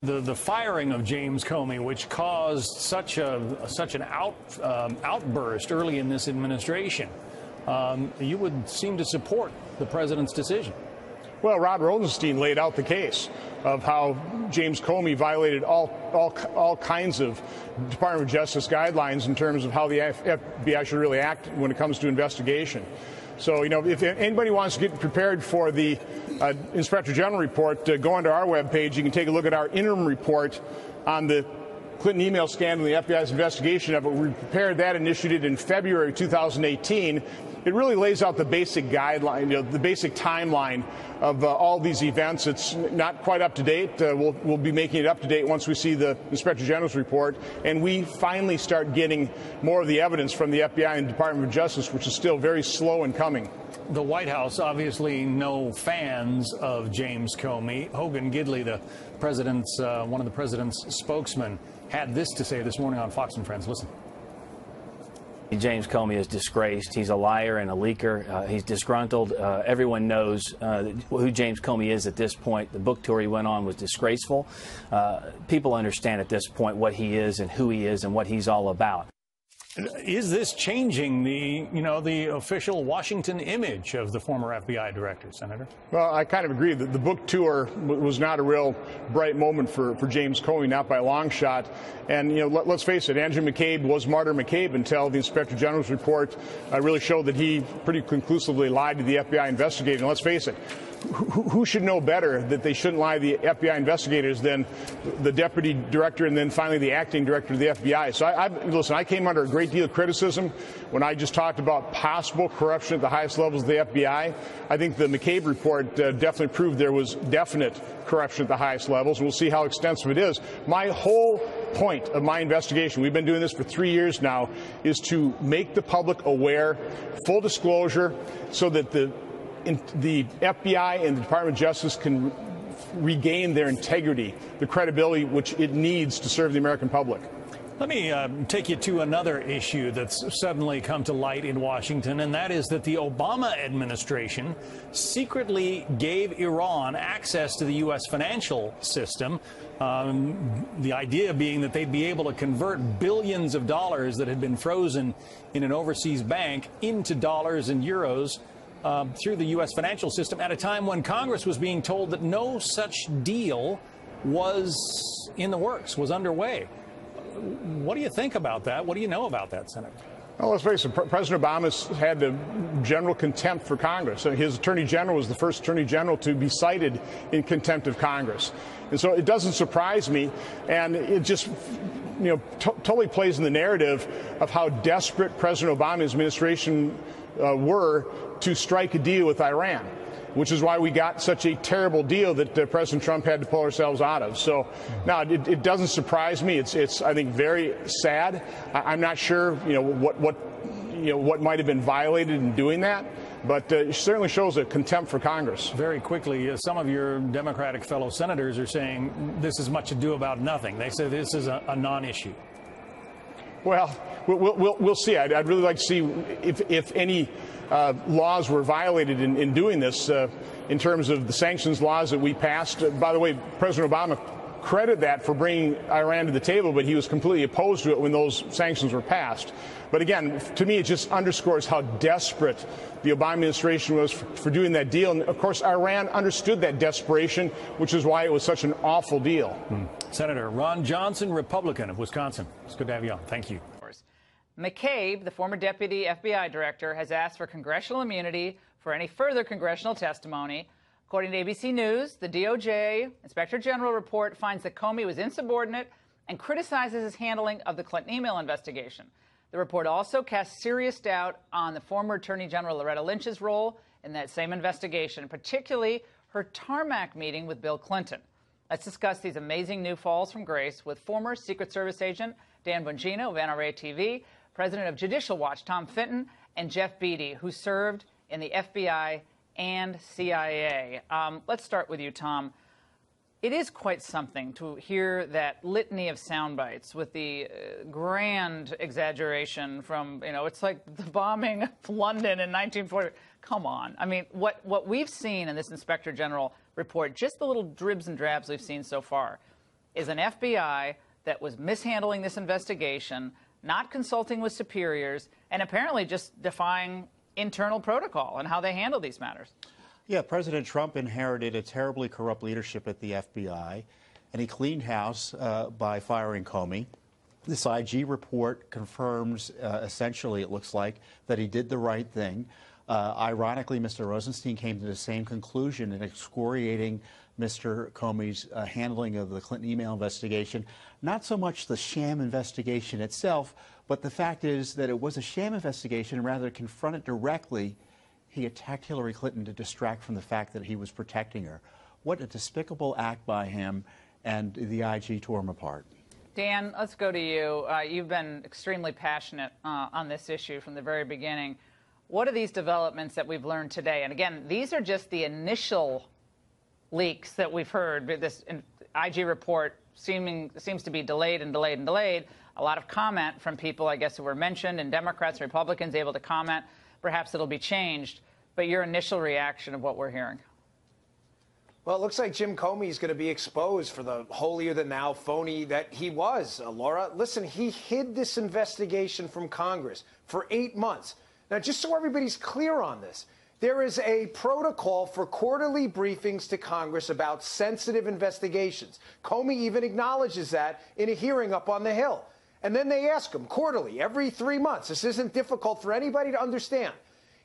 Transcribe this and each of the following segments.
The firing of James Comey, which caused such an outburst early in this administration, you would seem to support the president's decision. Well, Rod Rosenstein laid out the case of how James Comey violated all kinds of Department of Justice guidelines in terms of how the FBI should really act when it comes to investigation. So, if anybody wants to get prepared for the Inspector General report, go onto our webpage. You can take a look at our interim report on the Clinton email scandal and the FBI's investigation of it. We prepared that and issued it in February 2018. It really lays out the basic guideline, the basic timeline of all these events. It's not quite up to date. We'll be making it up to date once we see the Inspector General's report, and we finally start getting more of the evidence from the FBI and Department of Justice, which is still very slow in coming. The White House, obviously no fans of James Comey. Hogan Gidley, the president's one of the president's spokesmen, had this to say this morning on Fox and Friends. Listen. James Comey is disgraced. He's a liar and a leaker. He's disgruntled. Everyone knows who James Comey is at this point. The book tour he went on was disgraceful. People understand at this point what he is and who he is and what he's all about. Is this changing the official Washington image of the former FBI director, Senator? Well, I kind of agree that the book tour was not a real bright moment for James Comey, not by a long shot. And, let's face it, Andrew McCabe was Martyr McCabe until the Inspector General's report really showed that he pretty conclusively lied to the FBI investigator. And let's face it, who should know better that they shouldn't lie to the FBI investigators than the deputy director and then finally the acting director of the FBI? So listen, I came under a great deal of criticism when I just talked about possible corruption at the highest levels of the FBI. I think the McCabe report definitely proved there was definite corruption at the highest levels. We'll see how extensive it is. My whole point of my investigation, we've been doing this for 3 years now, is to make the public aware, full disclosure, so that the FBI and the Department of Justice can regain their integrity, the credibility which it needs to serve the American public. Let me take you to another issue that's suddenly come to light in Washington, and that is that the Obama administration secretly gave Iran access to the U.S. financial system. The idea being that they'd be able to convert billions of dollars that had been frozen in an overseas bank into dollars and euros through the U.S. financial system at a time when Congress was being told that no such deal was in the works, was underway. What do you think about that? What do you know about that, Senator? Well, let's face it, President Obama's had a general contempt for Congress. His attorney general was the first attorney general to be cited in contempt of Congress. And so it doesn't surprise me, and it just totally plays in the narrative of how desperate President Obama's administration were to strike a deal with Iran, which is why we got such a terrible deal that President Trump had to pull ourselves out of. So, no, it doesn't surprise me. It's I think very sad. I'm not sure what might have been violated in doing that, but it certainly shows a contempt for Congress. Very quickly, some of your Democratic fellow senators are saying this is much ado about nothing. They say this is a non-issue. Well, we'll see. I'd really like to see if any laws were violated in doing this in terms of the sanctions laws that we passed. By the way, President Obama credited that for bringing Iran to the table, but he was completely opposed to it when those sanctions were passed. But again, to me, it just underscores how desperate the Obama administration was for doing that deal. And of course, Iran understood that desperation, which is why it was such an awful deal. Senator Ron Johnson, Republican of Wisconsin. It's good to have you on. Thank you. McCabe, the former deputy FBI director, has asked for congressional immunity for any further congressional testimony. According to ABC News, the DOJ Inspector General report finds that Comey was insubordinate and criticizes his handling of the Clinton email investigation. The report also casts serious doubt on the former Attorney General Loretta Lynch's role in that same investigation, particularly her tarmac meeting with Bill Clinton. Let's discuss these amazing new falls from grace with former Secret Service agent Dan Bongino of NRA TV, President of Judicial Watch Tom Fitton, and Jeff Beatty, who served in the FBI and CIA. Let's start with you, Tom. It is quite something to hear that litany of sound bites with the grand exaggeration from, it's like the bombing of London in 1940. Come on. I mean, what we've seen in this Inspector General report, just the little dribs and drabs we've seen so far, is an FBI that was mishandling this investigation, not consulting with superiors, and apparently just defying internal protocol and how they handle these matters. Yeah, President Trump inherited a terribly corrupt leadership at the FBI, and he cleaned house by firing Comey. This IG report confirms, essentially, it looks like, that he did the right thing. Ironically, Mr. Rosenstein came to the same conclusion in excoriating Mr. Comey's handling of the Clinton email investigation. Not so much the sham investigation itself, but the fact is that it was a sham investigation, and rather than confront it directly, he attacked Hillary Clinton to distract from the fact that he was protecting her. What a despicable act by him, and the IG tore him apart. Dan, let's go to you. You've been extremely passionate on this issue from the very beginning. What are these developments that we've learned today? And again, these are just the initial leaks that we've heard. This IG report seems to be delayed and delayed and delayed. A lot of comment from people, I guess, who were mentioned, and Democrats and Republicans able to comment. Perhaps it'll be changed. But your initial reaction of what we're hearing? Well, it looks like Jim Comey is going to be exposed for the holier-than-thou phony that he was, Laura. Listen, he hid this investigation from Congress for 8 months. Now, just so everybody's clear on this, there is a protocol for quarterly briefings to Congress about sensitive investigations. Comey even acknowledges that in a hearing up on the Hill. And then they ask him quarterly, every 3 months. This isn't difficult for anybody to understand.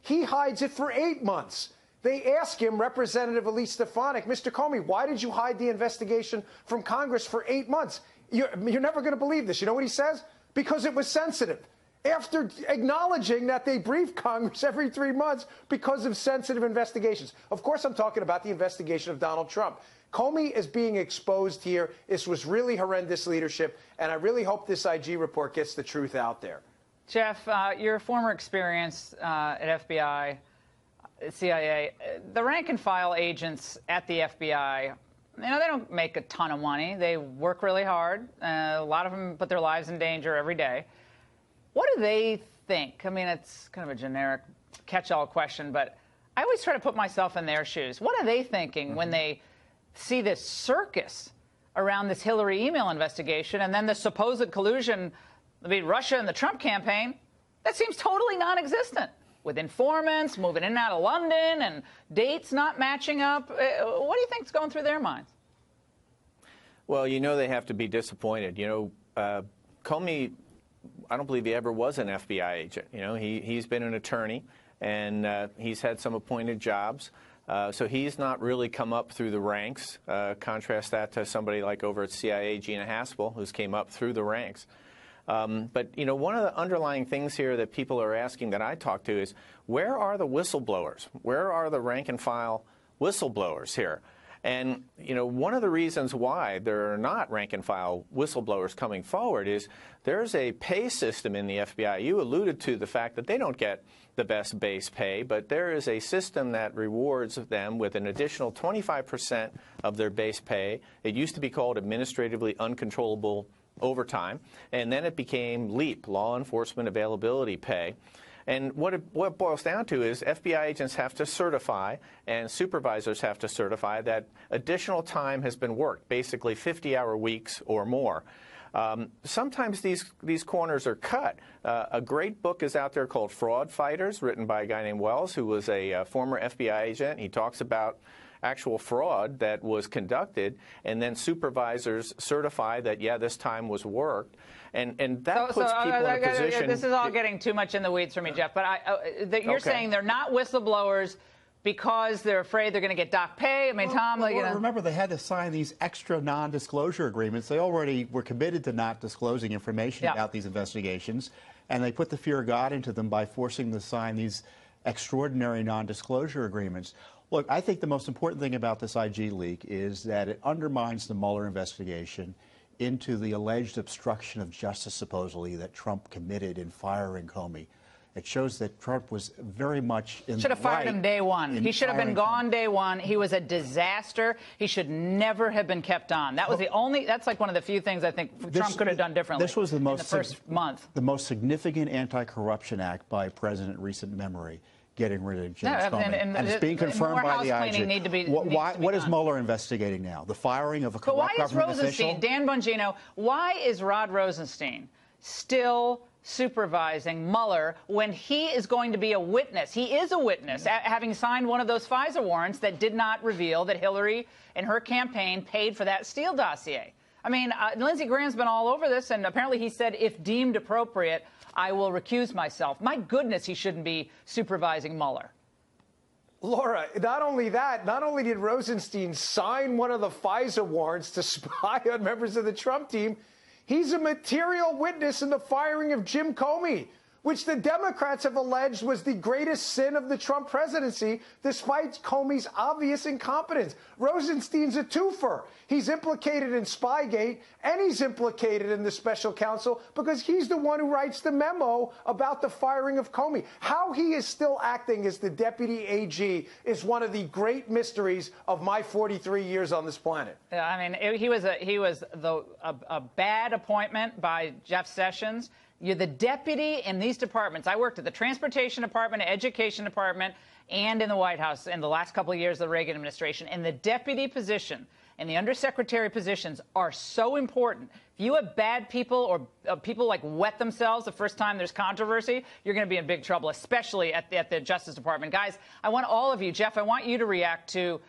He hides it for 8 months. They ask him, Representative Elise Stefanik, Mr. Comey, why did you hide the investigation from Congress for 8 months? You're never going to believe this. You know what he says? Because it was sensitive. After acknowledging that they brief Congress every 3 months because of sensitive investigations. Of course, I'm talking about the investigation of Donald Trump. Comey is being exposed here. This was really horrendous leadership, and I really hope this IG report gets the truth out there. Jeff, your former experience at FBI, CIA, the rank-and-file agents at the FBI, they don't make a ton of money. They work really hard. A lot of them put their lives in danger every day. What do they think? I mean, it's kind of a generic catch-all question, but I always try to put myself in their shoes. What are they thinking when they see this circus around this Hillary email investigation and then the supposed collusion between Russia and the Trump campaign? That seems totally non-existent, with informants moving in and out of London and dates not matching up. What do you think is going through their minds? Well, they have to be disappointed. Comey, I don't believe he ever was an FBI agent. He's been an attorney, and he's had some appointed jobs. So he's not really come up through the ranks. Contrast that to somebody like over at CIA, Gina Haspel, who's came up through the ranks. But, one of the underlying things here that people are asking that I talk to is, where are the whistleblowers? Where are the rank-and-file whistleblowers here? And, one of the reasons why there are not rank-and-file whistleblowers coming forward is there's a pay system in the FBI. You alluded to the fact that they don't get the best base pay, but there is a system that rewards them with an additional 25% of their base pay. It used to be called administratively uncontrollable overtime, and then it became LEAP, Law Enforcement Availability Pay. And what it boils down to is FBI agents have to certify and supervisors have to certify that additional time has been worked, basically 50-hour weeks or more. Sometimes these corners are cut. A great book is out there called Fraud Fighters, written by a guy named Wells, who was a former FBI agent. He talks about actual fraud that was conducted, and then supervisors certify that, yeah, this time was worked. And that puts people in a position. This is all getting too much in the weeds for me, Jeff. But you're saying they're not whistleblowers because they're afraid they're going to get dock pay? I mean, Tom, remember, they had to sign these extra non-disclosure agreements. They already were committed to not disclosing information about these investigations, and they put the fear of God into them by forcing them to sign these extraordinary non-disclosure agreements. Look, I think the most important thing about this IG leak is that it undermines the Mueller investigation into the alleged obstruction of justice, supposedly, that Trump committed in firing Comey. It shows that Trump was very much in the right. Should have fired him day one. He should have been gone day one. He was a disaster. He should never have been kept on. That was that's like one of the few things I think Trump could have done differently. This was the first month. The most significant anti-corruption act by a president in recent memory. getting rid of James Comey. And it's being confirmed by the IG. What is done. Mueller investigating now? The firing of a corrupt government official? Dan Bongino, why is Rod Rosenstein still supervising Mueller when he is going to be a witness? He is a witness, having signed one of those FISA warrants that did not reveal that Hillary and her campaign paid for that Steele dossier. I mean, Lindsey Graham's been all over this, and apparently he said, if deemed appropriate, I will recuse myself. My goodness, he shouldn't be supervising Mueller. Laura, not only that, not only did Rosenstein sign one of the FISA warrants to spy on members of the Trump team, he's a material witness in the firing of Jim Comey, which the Democrats have alleged was the greatest sin of the Trump presidency, despite Comey's obvious incompetence. Rosenstein's a twofer. He's implicated in Spygate, and he's implicated in the special counsel because he's the one who writes the memo about the firing of Comey. How he is still acting as the deputy AG is one of the great mysteries of my 43 years on this planet. I mean, he was a bad appointment by Jeff Sessions. You're the deputy in these departments. I worked at the Transportation Department, Education Department, and in the White House in the last couple of years of the Reagan administration. And the deputy position and the undersecretary positions are so important. If you have bad people or people like wet themselves the first time there's controversy, you're going to be in big trouble, especially at the Justice Department. Guys, I want all of you, Jeff, I want you to react to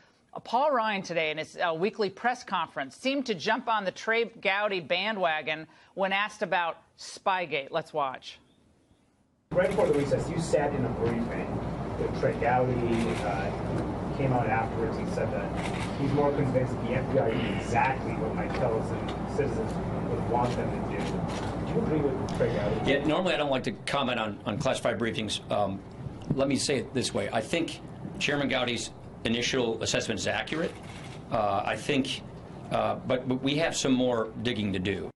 Paul Ryan today in his weekly press conference seemed to jump on the Trey Gowdy bandwagon when asked about Spygate. Let's watch. Right before the recess, you sat in a briefing with Trey Gowdy. Came out afterwards. He said that he's more convinced that the FBI did exactly what Mike Tellison citizens would want them to do. Do you agree with Trey Gowdy? Yeah, normally I don't like to comment on classified briefings. Let me say it this way. I think Chairman Gowdy's initial assessment is accurate. I think, but we have some more digging to do.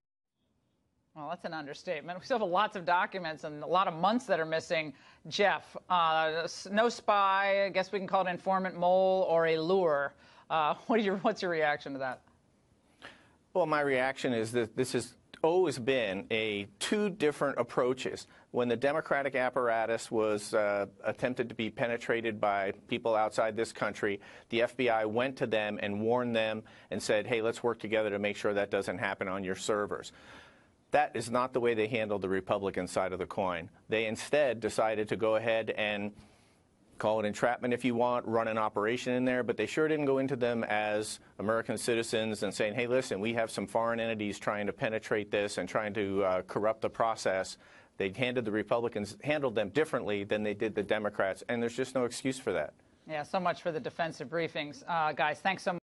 Well, that's an understatement. We still have lots of documents and a lot of months that are missing. Jeff, no spy, I guess we can call it informant mole or a lure. What's your reaction to that? Well, my reaction is that this has always been two different approaches. When the Democratic apparatus was attempted to be penetrated by people outside this country, the FBI went to them and warned them and said, hey, let's work together to make sure that doesn't happen on your servers. That is not the way they handled the Republican side of the coin. They instead decided to go ahead and call it entrapment if you want, run an operation in there, but they sure didn't go into them as American citizens and saying, hey, listen, we have some foreign entities trying to penetrate this and trying to corrupt the process. They handled them differently than they did the Democrats, and there's just no excuse for that. Yeah, so much for the defensive briefings. Guys, thanks so much.